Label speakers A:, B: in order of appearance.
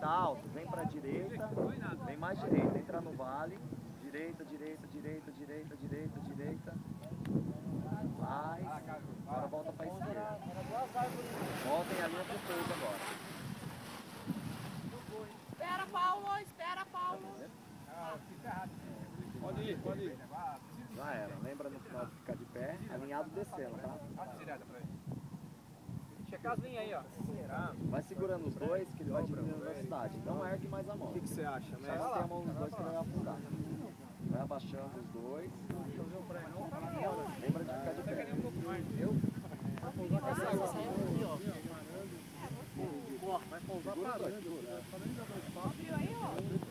A: Tá alto, vem pra direita, vem mais direita, entra no vale, direita, direita, direita, direita, direita, direita, mais, agora volta pra esquerda. Voltem a linha pro pouso agora.
B: Espera, Paulo, espera, Paulo.
C: Pode ir, pode ir.
A: Já era, lembra no final de ficar de pé, alinhado descendo, tá?
C: Checar as linhas aí, ó.
A: Vai segurando os dois que ele vai diminuindo a velocidade. Não ergue mais a mão.
C: O que você acha,
A: Só
C: mestre?
A: mantém a mão nos dois que ele vai afundar. Vai abaixando os dois. Lembra de ficar de pé.
B: Viu aí, ó?